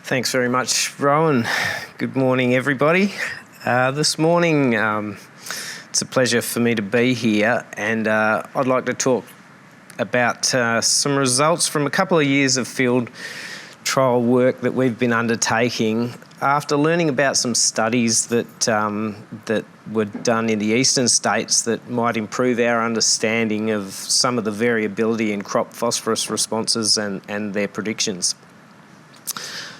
Thanks very much, Rowan. Good morning, everybody. This morning, it's a pleasure for me to be here, and I'd like to talk about some results from a couple of years of field trial work that we've been undertaking after learning about some studies that were done in the eastern states that might improve our understanding of some of the variability in crop phosphorus responses and their predictions.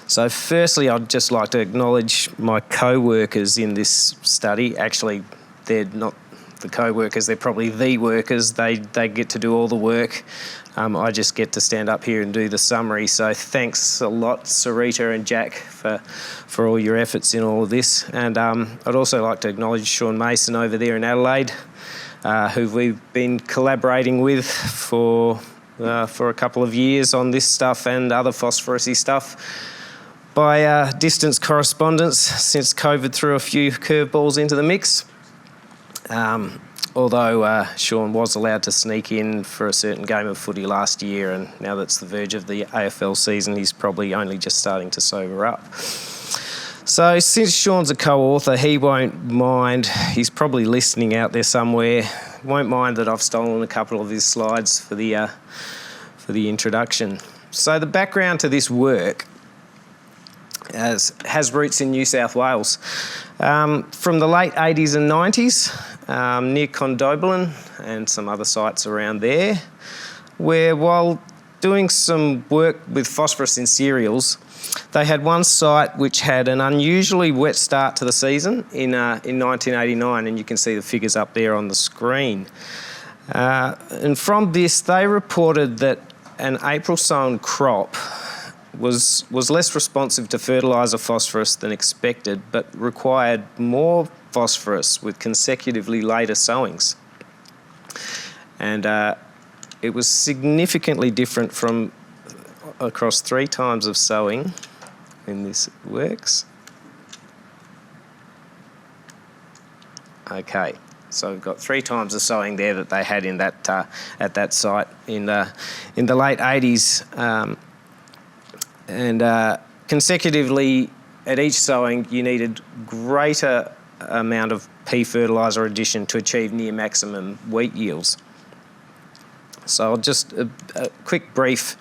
So firstly, I'd just like to acknowledge my co-workers in this study. Actually, they're not the co-workers, they're probably the workers. They get to do all the work. I just get to stand up here and do the summary. So thanks a lot, Sarita and Jack, for all your efforts in all of this. And I'd also like to acknowledge Sean Mason over there in Adelaide, who we've been collaborating with for a couple of years on this stuff and other phosphorus-y stuff by distance correspondence since COVID threw a few curveballs into the mix. Although Sean was allowed to sneak in for a certain game of footy last year, and now that's the verge of the AFL season, he's probably only just starting to sober up. So since Sean's a co-author, he won't mind, he's probably listening out there somewhere, won't mind that I've stolen a couple of his slides for the introduction. So the background to this work has roots in New South Wales. From the late 80s and 90s, near Condobolin and some other sites around there, where while doing some work with phosphorus in cereals, they had one site which had an unusually wet start to the season in 1989, and you can see the figures up there on the screen. And from this, they reported that an April sown crop was less responsive to fertiliser phosphorus than expected, but required more phosphorus with consecutively later sowings. And it was significantly different from across 3 times of sowing, when this works. Okay, so we've got 3 times the sowing there that they had in that at that site in the late 80s. And consecutively at each sowing, you needed greater amount of pea fertiliser addition to achieve near maximum wheat yields. So I'll just a quick brief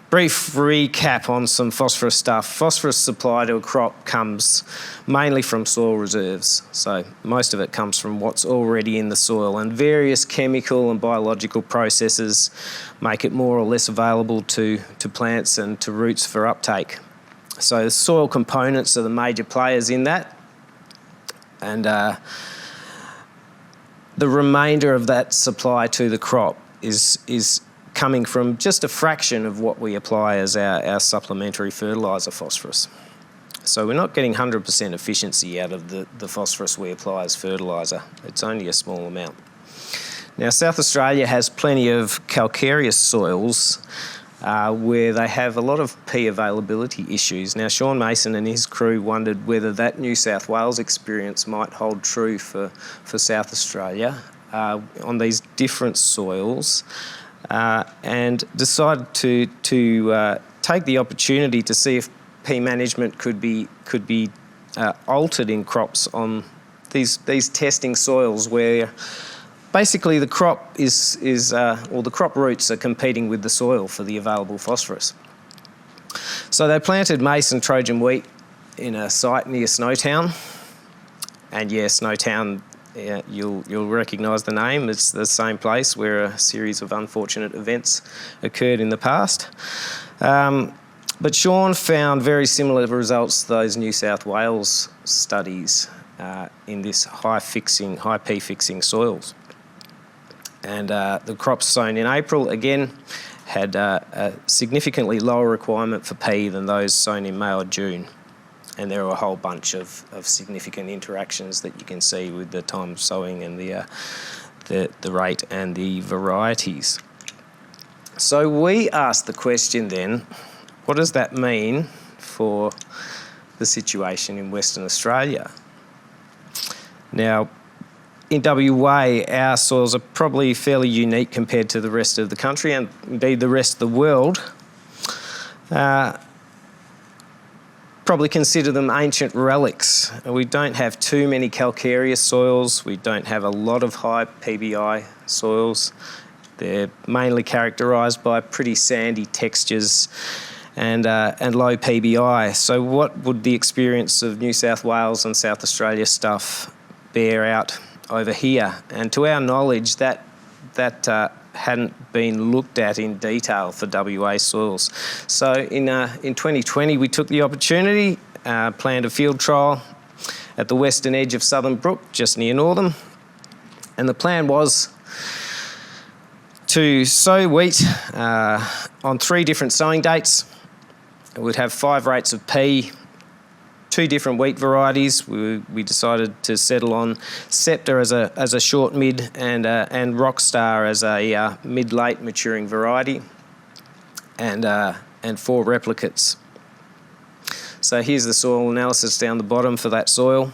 recap on some phosphorus stuff. Phosphorus supply to a crop comes mainly from soil reserves. So most of it comes from what's already in the soil, and various chemical and biological processes make it more or less available to plants and to roots for uptake. So the soil components are the major players in that, and the remainder of that supply to the crop is coming from just a fraction of what we apply as our supplementary fertiliser phosphorus. So we're not getting 100% efficiency out of the phosphorus we apply as fertiliser. It's only a small amount. Now, South Australia has plenty of calcareous soils where they have a lot of pea availability issues. Now, Sean Mason and his crew wondered whether that New South Wales experience might hold true for South Australia on these different soils, and decided to take the opportunity to see if pea management could be altered in crops on these testing soils where basically the crop the crop roots are competing with the soil for the available phosphorus. So they planted maize and Trojan wheat in a site near Snowtown, and yeah, Snowtown, yeah, you'll recognise the name. It's the same place where a series of unfortunate events occurred in the past. But Sean found very similar results to those New South Wales studies in this high P fixing soils. And the crops sown in April, again, had a significantly lower requirement for P than those sown in May or June. And there were a whole bunch of significant interactions that you can see with the time of sowing and the rate and the varieties. So we asked the question then, what does that mean for the situation in Western Australia? Now, in WA, our soils are probably fairly unique compared to the rest of the country and indeed the rest of the world. probably consider them ancient relics. We don't have too many calcareous soils. We don't have a lot of high PBI soils. They're mainly characterised by pretty sandy textures and low PBI. So what would the experience of New South Wales and South Australia stuff bear out over here? And to our knowledge, that hadn't been looked at in detail for WA soils. So in 2020, we took the opportunity, planned a field trial at the western edge of Southern Brook, just near Northam. And the plan was to sow wheat on 3 different sowing dates. We'd have 5 rates of P, 2 different wheat varieties. We decided to settle on Scepter as a short mid and Rockstar as a mid-late maturing variety, and 4 replicates. So here's the soil analysis down the bottom for that soil,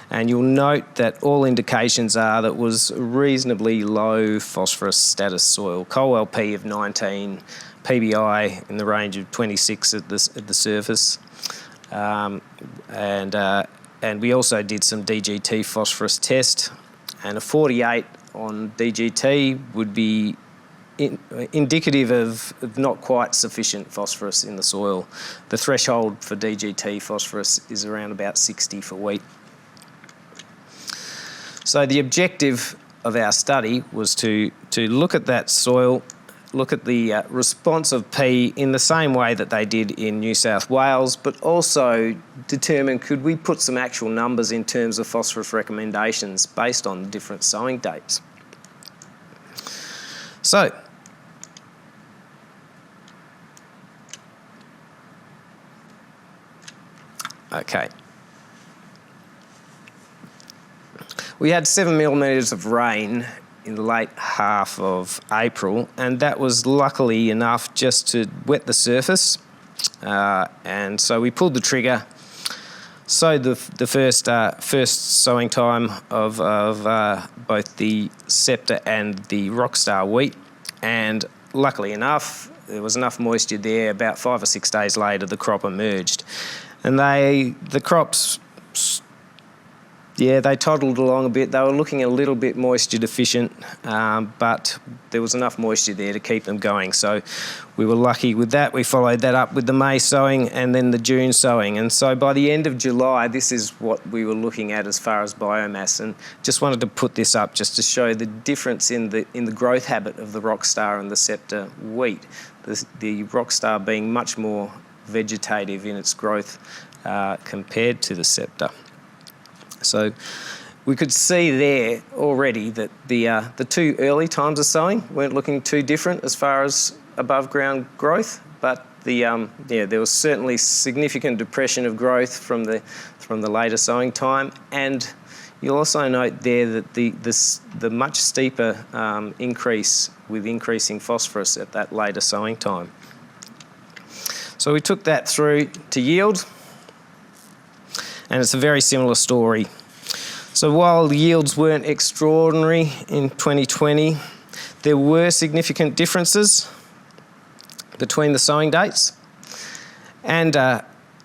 and you'll note that all indications are that it was reasonably low phosphorus status soil. Colwell P of 19, PBI in the range of 26 at the surface. And we also did some DGT phosphorus test, and a 48 on DGT would be indicative of not quite sufficient phosphorus in the soil. The threshold for DGT phosphorus is around about 60 for wheat. So the objective of our study was to look at that soil, look at the response of P in the same way that they did in New South Wales, but also determine could we put some actual numbers in terms of phosphorus recommendations based on different sowing dates. So, okay. We had 7 millimetres of rain in the late half of April, and that was luckily enough just to wet the surface. And so we pulled the trigger, sowed the first sowing time of both the Scepter and the Rockstar wheat, and luckily enough, there was enough moisture there. About 5 or 6 days later, the crop emerged, and the crops. Yeah, they toddled along a bit. They were looking a little bit moisture deficient, but there was enough moisture there to keep them going. So we were lucky with that. We followed that up with the May sowing and then the June sowing. And so by the end of July, this is what we were looking at as far as biomass. And just wanted to put this up just to show the difference in the growth habit of the Rockstar and the Scepter wheat. The Rockstar being much more vegetative in its growth compared to the Scepter. So we could see there already that the 2 early times of sowing weren't looking too different as far as above ground growth, but there was certainly significant depression of growth from the later sowing time, and you'll also note there that the much steeper increase with increasing phosphorus at that later sowing time. So we took that through to yield, and it's a very similar story. So while the yields weren't extraordinary in 2020, there were significant differences between the sowing dates and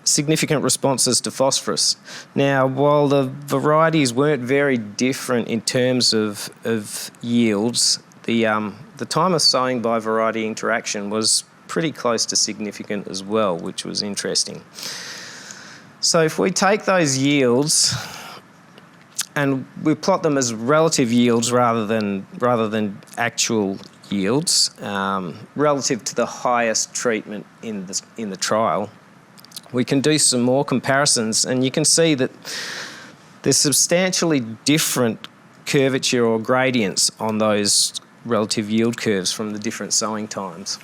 significant responses to phosphorus. Now, while the varieties weren't very different in terms of yields, the time of sowing by variety interaction was pretty close to significant as well, which was interesting. So if we take those yields and we plot them as relative yields rather than actual yields, relative to the highest treatment in the trial, we can do some more comparisons, and you can see that there's substantially different curvature or gradients on those relative yield curves from the different sowing times.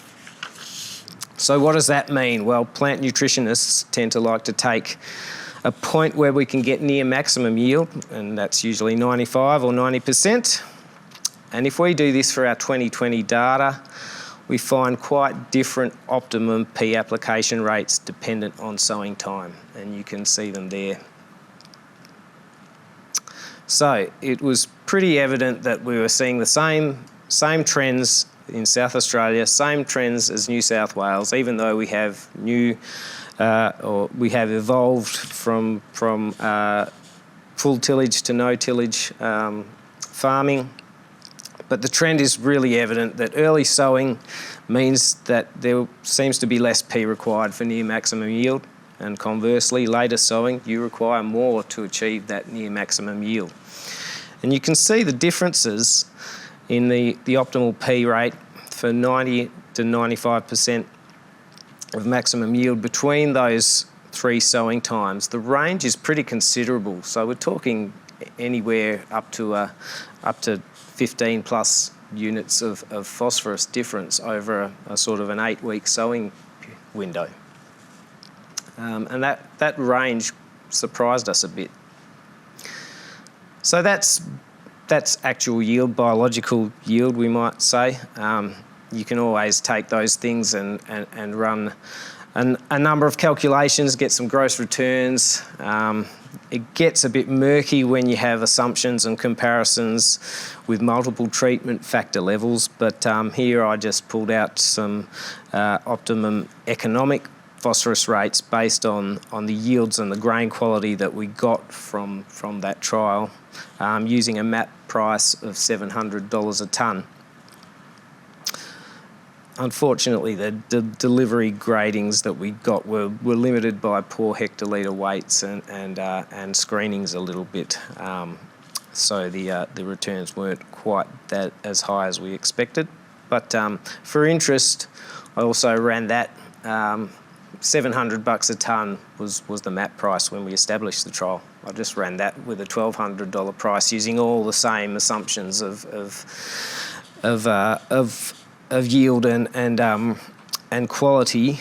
So what does that mean? Well, plant nutritionists tend to like to take a point where we can get near maximum yield, and that's usually 95 or 90%. And if we do this for our 2020 data, we find quite different optimum P application rates dependent on sowing time, and you can see them there. So it was pretty evident that we were seeing the same trends in South Australia, same trends as New South Wales, even though we have we have evolved from full tillage to no tillage farming. But the trend is really evident that early sowing means that there seems to be less P required for near maximum yield, and conversely, later sowing, you require more to achieve that near maximum yield. And you can see the differences in the optimal P rate for 90 to 95% of maximum yield between those 3 sowing times. The range is pretty considerable, so we're talking anywhere up to 15 plus units of phosphorus difference over a sort of an 8-week sowing window. And that range surprised us a bit. So that's actual yield, biological yield, we might say. You can always take those things and run a number of calculations, get some gross returns. It gets a bit murky when you have assumptions and comparisons with multiple treatment factor levels, but here I just pulled out some optimum economic phosphorus rates based on the yields and the grain quality that we got from that trial, using a MAP price of $700 a tonne. Unfortunately, the delivery gradings that we got were limited by poor hectolitre weights and screenings a little bit, so the returns weren't quite that as high as we expected. But for interest, I also ran that. $700 a tonne was the MAP price when we established the trial. I just ran that with a $1,200 price using all the same assumptions of yield and quality,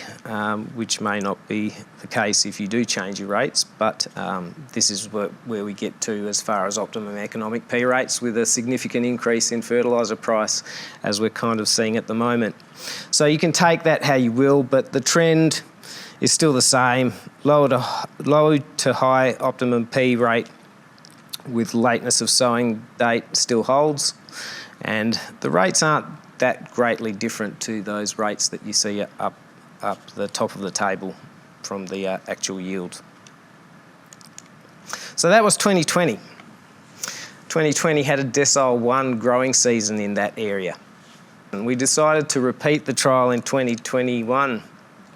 which may not be the case if you do change your rates, but this is where we get to as far as optimum economic P rates, with a significant increase in fertiliser price, as we're kind of seeing at the moment. So you can take that how you will, but the trend is still the same: low to high optimum P rate with lateness of sowing date still holds, and the rates aren't that greatly different to those rates that you see up the top of the table from the actual yield. So that was 2020. 2020 had a decile 1 growing season in that area, and we decided to repeat the trial in 2021.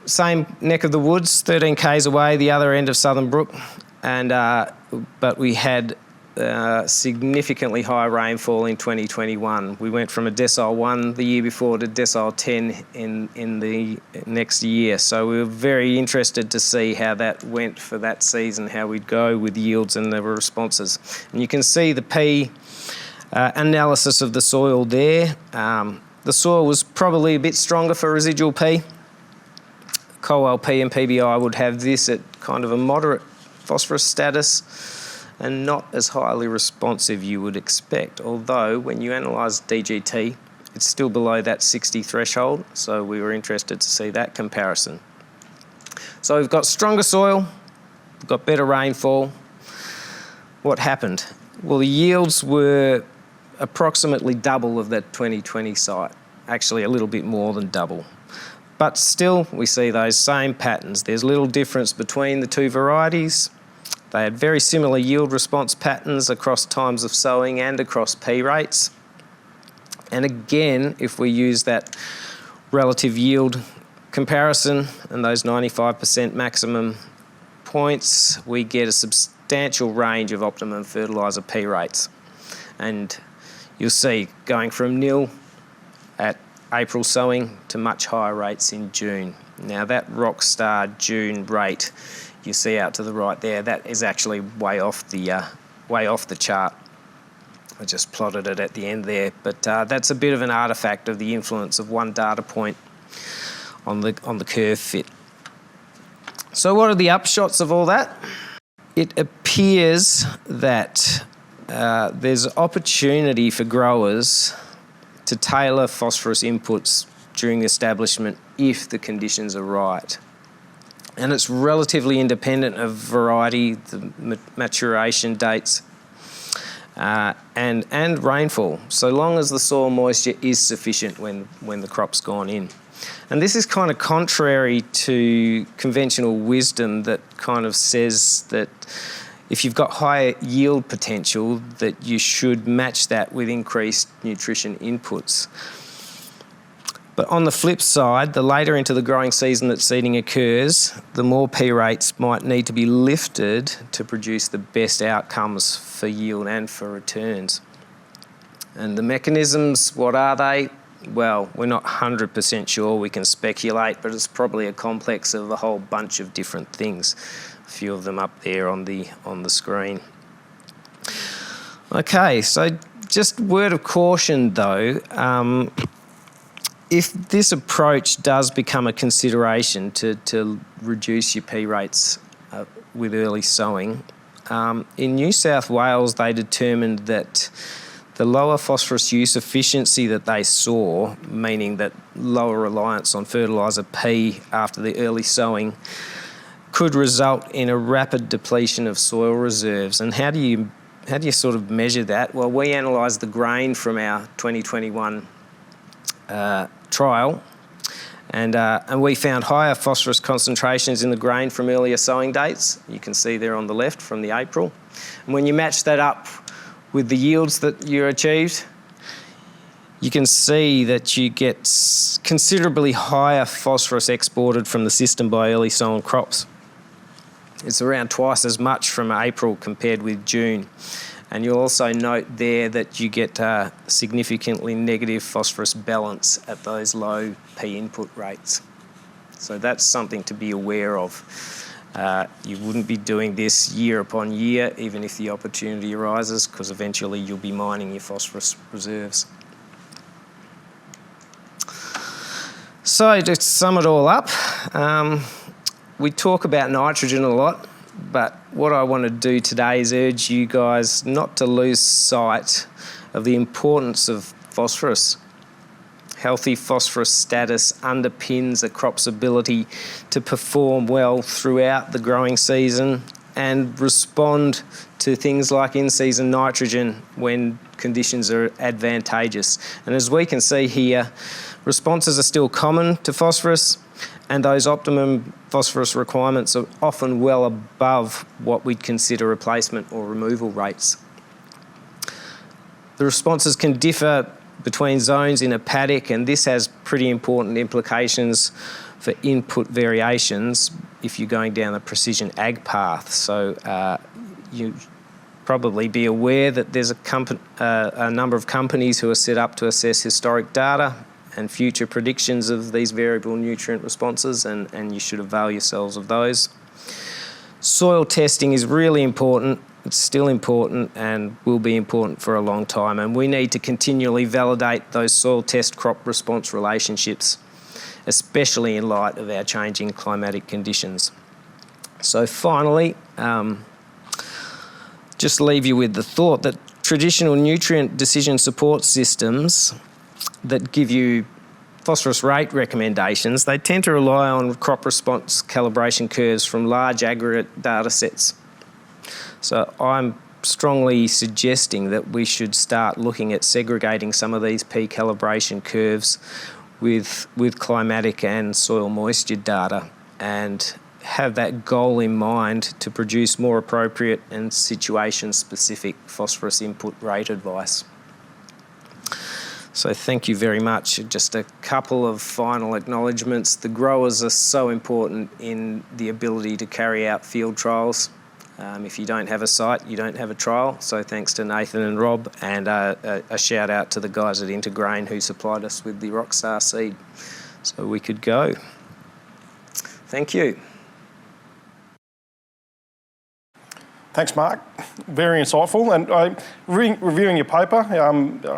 Same neck of the woods, 13 k's away, the other end of Southern Brook, and but we had significantly higher rainfall in 2021. We went from a decile 1 the year before to decile 10 in the next year. So we were very interested to see how that went for that season, how we'd go with yields and the responses. And you can see the P analysis of the soil there. The soil was probably a bit stronger for residual P. CoLP and PBI would have this at kind of a moderate phosphorus status and not as highly responsive you would expect, although when you analyse DGT, it's still below that 60 threshold, so we were interested to see that comparison. So we've got stronger soil, we've got better rainfall. What happened? Well, the yields were approximately double of that 2020 site, actually a little bit more than double. But still, we see those same patterns. There's little difference between the two varieties. They had very similar yield response patterns across times of sowing and across P rates. And again, if we use that relative yield comparison and those 95% maximum points, we get a substantial range of optimum fertiliser P rates. And you'll see going from nil at April sowing to much higher rates in June. Now that rock star June rate you see out to the right there, that is actually way off the chart. I just plotted it at the end there, but that's a bit of an artefact of the influence of one data point on the curve fit. So what are the upshots of all that? It appears that there's opportunity for growers to tailor phosphorus inputs during establishment if the conditions are right. And it's relatively independent of variety, the maturation dates, and rainfall, so long as the soil moisture is sufficient when the crop's gone in. And this is kind of contrary to conventional wisdom that kind of says that if you've got higher yield potential, that you should match that with increased nutrition inputs. But on the flip side, the later into the growing season that seeding occurs, the more P rates might need to be lifted to produce the best outcomes for yield and for returns. And the mechanisms, what are they? Well, we're not 100% sure. We can speculate, but it's probably a complex of a whole bunch of different things. A few of them up there on the screen. Okay, so just word of caution though, if this approach does become a consideration to reduce your P rates with early sowing, in New South Wales they determined that the lower phosphorus use efficiency that they saw, meaning that lower reliance on fertiliser P after the early sowing, could result in a rapid depletion of soil reserves. And how do you sort of measure that? Well, we analysed the grain from our 2021 trial, and we found higher phosphorus concentrations in the grain from earlier sowing dates. You can see there on the left from the April. And when you match that up with the yields that you achieved, you can see that you get considerably higher phosphorus exported from the system by early sown crops. It's around twice as much from April compared with June. And you'll also note there that you get significantly negative phosphorus balance at those low P input rates. So that's something to be aware of. You wouldn't be doing this year upon year, even if the opportunity arises, because eventually you'll be mining your phosphorus reserves. So to sum it all up, we talk about nitrogen a lot, but what I want to do today is urge you guys not to lose sight of the importance of phosphorus. Healthy phosphorus status underpins a crop's ability to perform well throughout the growing season and respond to things like in-season nitrogen when conditions are advantageous. And as we can see here, responses are still common to phosphorus, and those optimum phosphorus requirements are often well above what we'd consider replacement or removal rates. The responses can differ between zones in a paddock, and this has pretty important implications for input variations if you're going down a precision ag path. So you probably be aware that there's a number of companies who are set up to assess historic data and future predictions of these variable nutrient responses, and you should avail yourselves of those. Soil testing is really important. It's still important and will be important for a long time, and we need to continually validate those soil test crop response relationships, especially in light of our changing climatic conditions. So finally, just leave you with the thought that traditional nutrient decision support systems that give you phosphorus rate recommendations, they tend to rely on crop response calibration curves from large aggregate data sets. So I'm strongly suggesting that we should start looking at segregating some of these P calibration curves with climatic and soil moisture data, and have that goal in mind to produce more appropriate and situation-specific phosphorus input rate advice. So thank you very much. Just a couple of final acknowledgements. The growers are so important in the ability to carry out field trials. If you don't have a site, you don't have a trial. So thanks to Nathan and Rob, and a shout out to the guys at Intergrain who supplied us with the Rockstar seed so we could go. Thank you. Thanks, Mark. Very insightful. And reviewing your paper, I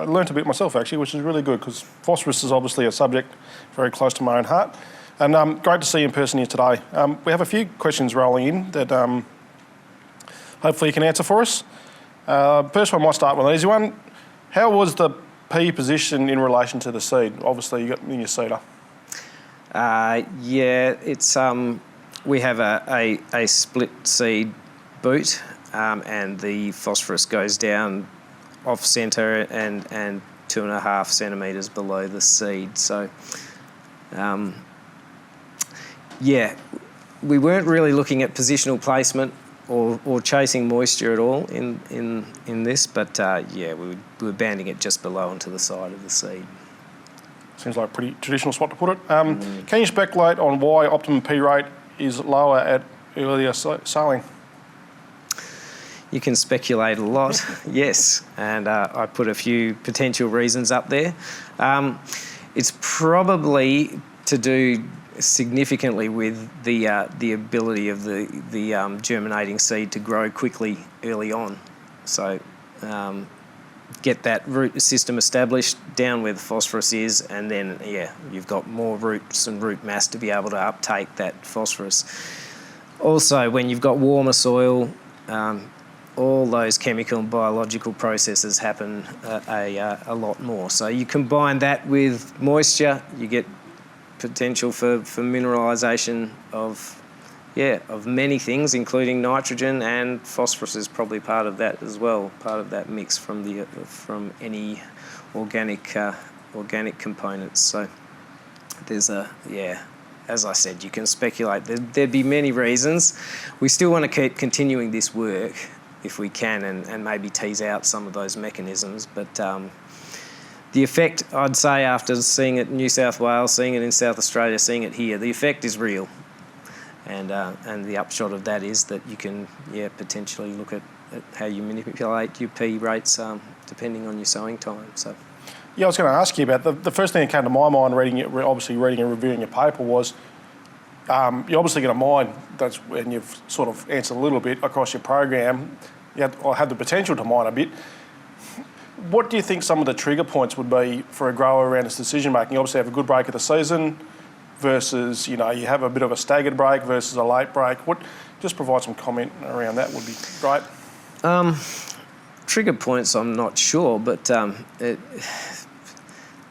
learnt a bit myself actually, which is really good because phosphorus is obviously a subject very close to my own heart. And great to see you in person here today. We have a few questions rolling in that hopefully you can answer for us. First one, might start with an easy one. How was the P position in relation to the seed? Obviously you got in your seeder. Yeah, it's we have a split seed boot, and the phosphorus goes down off centre and 2.5 centimetres below the seed. So, yeah, we weren't really looking at positional placement or chasing moisture at all in this, but yeah, we were banding it just below and to the side of the seed. Seems like a pretty traditional spot to put it. Can you speculate on why optimum P rate is lower at earlier sowing? You can speculate a lot, yes, and I put a few potential reasons up there. It's probably to do significantly with the ability of the germinating seed to grow quickly early on. So get that root system established down where the phosphorus is, and then, yeah, you've got more roots and root mass to be able to uptake that phosphorus. Also, when you've got warmer soil, all those chemical and biological processes happen a lot more. So you combine that with moisture, you get potential for mineralisation of many things, including nitrogen, and phosphorus is probably part of that as well, part of that mix from any organic components. So there's as I said, you can speculate. There'd be many reasons. We still want to keep continuing this work if we can, and maybe tease out some of those mechanisms. But the effect, I'd say, after seeing it in New South Wales, seeing it in South Australia, seeing it here, the effect is real. And the upshot of that is that you can, potentially look at how you manipulate your P rates depending on your sowing time. So, yeah, I was going to ask you about the first thing that came to my mind reading and reviewing your paper was you're obviously going to mine. That's when you've sort of answered a little bit across your program. You had the potential to mine a bit. What do you think some of the trigger points would be for a grower around this decision making? You obviously have a good break of the season versus, you have a bit of a staggered break versus a late break. Just provide some comment around that would be great. Trigger points, I'm not sure, but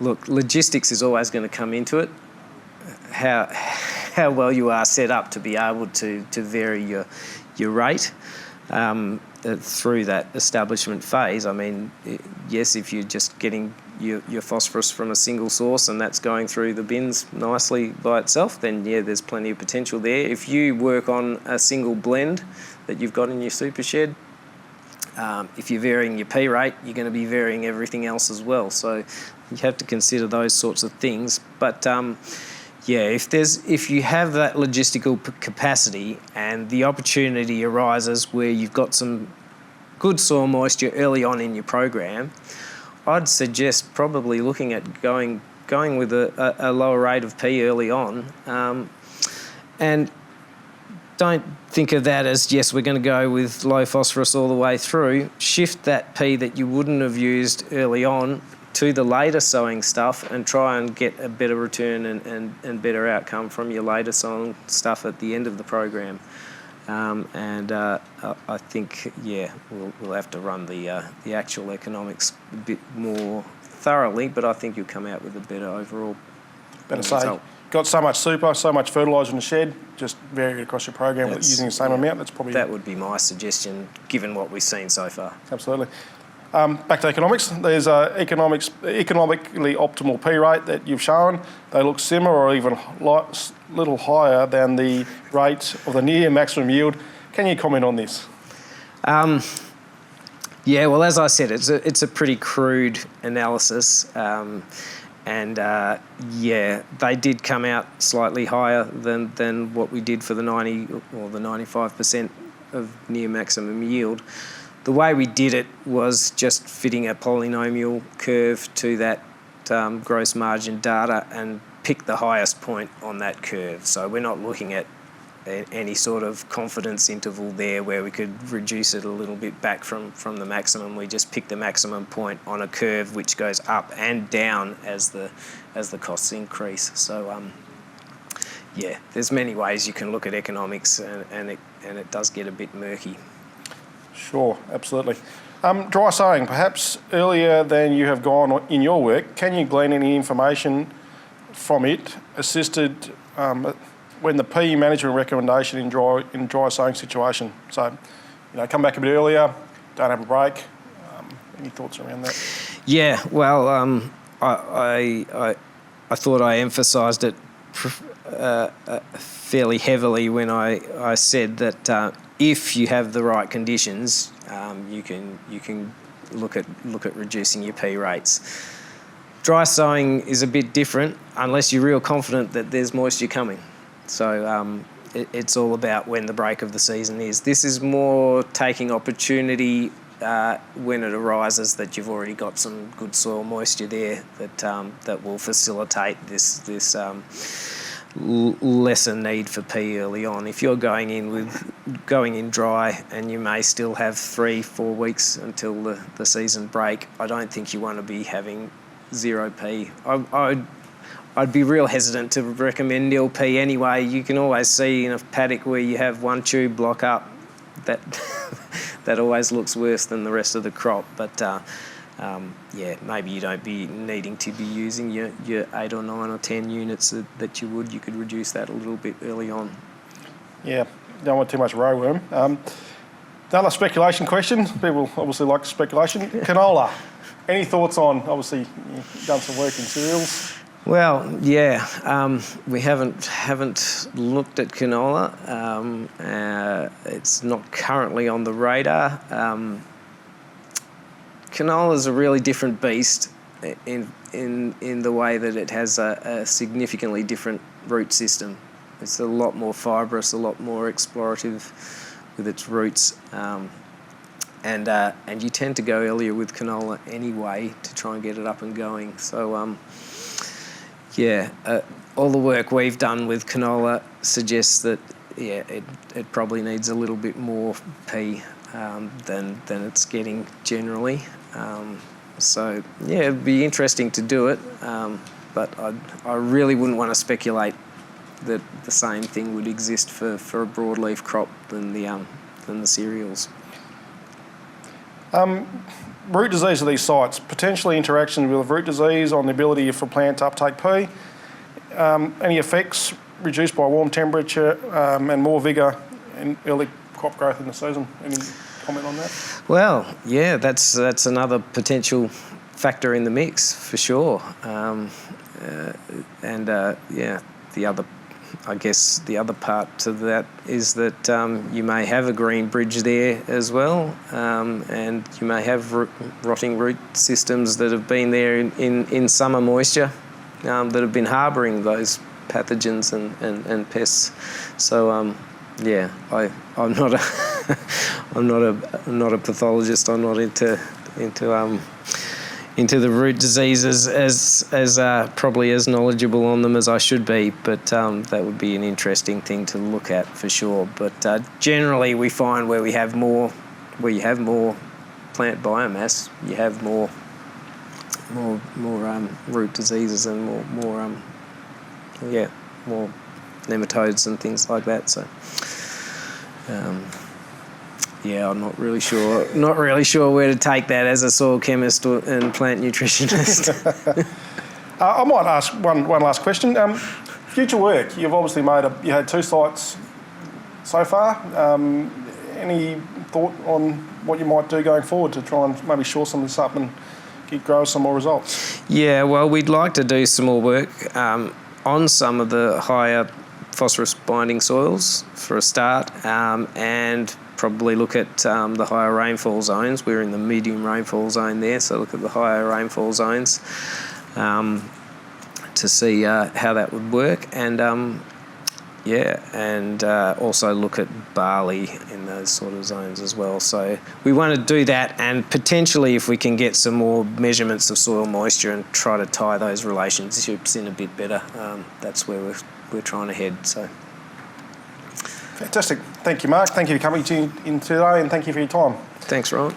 look, logistics is always going to come into it. How well you are set up to be able to vary your rate through that establishment phase. I mean, yes, if you're just getting your phosphorus from a single source and that's going through the bins nicely by itself, then yeah, there's plenty of potential there. If you work on a single blend that you've got in your super shed, if you're varying your P rate, you're going to be varying everything else as well. So you have to consider those sorts of things. But if you have that logistical capacity and the opportunity arises where you've got some good soil moisture early on in your program, I'd suggest probably looking at going with a lower rate of P early on, and don't think of that as, yes, we're going to go with low phosphorus all the way through. Shift that P that you wouldn't have used early on to the later sowing stuff and try and get a better return and better outcome from your later sowing stuff at the end of the program. I think, we'll have to run the actual economics a bit more thoroughly, but I think you'll come out with a better overall result. Got so much super, so much fertiliser in the shed, just vary it across your program using the same amount. That would be my suggestion, given what we've seen so far. Absolutely. Back to economics. There's economically optimal P rate that you've shown. They look similar or even little higher than the rate of the near maximum yield. Can you comment on this? Well, as I said, it's a pretty crude analysis. They did come out slightly higher than what we did for the 90 or the 95% of near maximum yield. The way we did it was just fitting a polynomial curve to that gross margin data and pick the highest point on that curve. So we're not looking at any sort of confidence interval there where we could reduce it a little bit back from the maximum. We just pick the maximum point on a curve which goes up and down as the costs increase. So there's many ways you can look at economics, and it does get a bit murky. Sure, absolutely. Dry sowing, perhaps earlier than you have gone in your work, can you glean any information from it assisted when the P management recommendation in dry sowing situation? So, come back a bit earlier, don't have a break, Any thoughts around that? Yeah, well, I thought I emphasised it fairly heavily when I said that if you have the right conditions, you can look at reducing your P rates. Dry sowing is a bit different unless you're real confident that there's moisture coming. So it's all about when the break of the season is. This is more taking opportunity when it arises that you've already got some good soil moisture there that will facilitate this lesser need for P early on. If you're going in dry and you may still have 3-4 weeks until the season break, I don't think you want to be having 0 P. I'd be real hesitant to recommend nil P anyway. You can always see in a paddock where you have one tube block up that that always looks worse than the rest of the crop. But yeah, maybe you don't be needing to be using your 8 or 9 or 10 units that you would. You could reduce that a little bit early on. Yeah, don't want too much rowworm. Another speculation question. People obviously like speculation. Canola. Any thoughts on, obviously, you've done some work in cereals? Well, yeah, we haven't looked at canola. It's not currently on the radar. Canola is a really different beast in the way that it has a significantly different root system. It's a lot more fibrous, a lot more explorative with its roots. And you tend to go earlier with canola anyway to try and get it up and going. So, yeah, all the work we've done with canola suggests that, yeah, it probably needs a little bit more P than it's getting generally. So, yeah, it'd be interesting to do it, but I really wouldn't want to speculate that the same thing would exist for a broadleaf crop than the cereals. Root disease of these sites, potentially interaction with root disease on the ability for plant to uptake P. Any effects reduced by warm temperature and more vigour in early crop growth in the season? Any comment on that? Well, yeah, that's another potential factor in the mix for sure. Yeah, the other part to that is that you may have a green bridge there as well, and you may have rotting root systems that have been there in summer moisture that have been harbouring those pathogens and pests. So yeah, I'm not a I'm not a pathologist. I'm not into the root diseases as probably as knowledgeable on them as I should be, but that would be an interesting thing to look at for sure. But generally, we find where you have more plant biomass, you have more root diseases and more nematodes and things like that. So. Yeah, I'm not really sure where to take that as a soil chemist and plant nutritionist. I might ask one last question. Future work, you've obviously you had 2 sites so far. Any thought on what you might do going forward to try and maybe shore some of this up and get growers some more results? Yeah, well, we'd like to do some more work on some of the higher phosphorus binding soils for a start, and probably look at the higher rainfall zones. We're in the medium rainfall zone there, so look at the higher rainfall zones to see how that would work, and also look at barley in those sort of zones as well. So we want to do that, and potentially if we can get some more measurements of soil moisture and try to tie those relationships in a bit better, that's where we're trying to head. So. Fantastic. Thank you, Mark. Thank you for coming in today, and thank you for your time. Thanks, Ryan.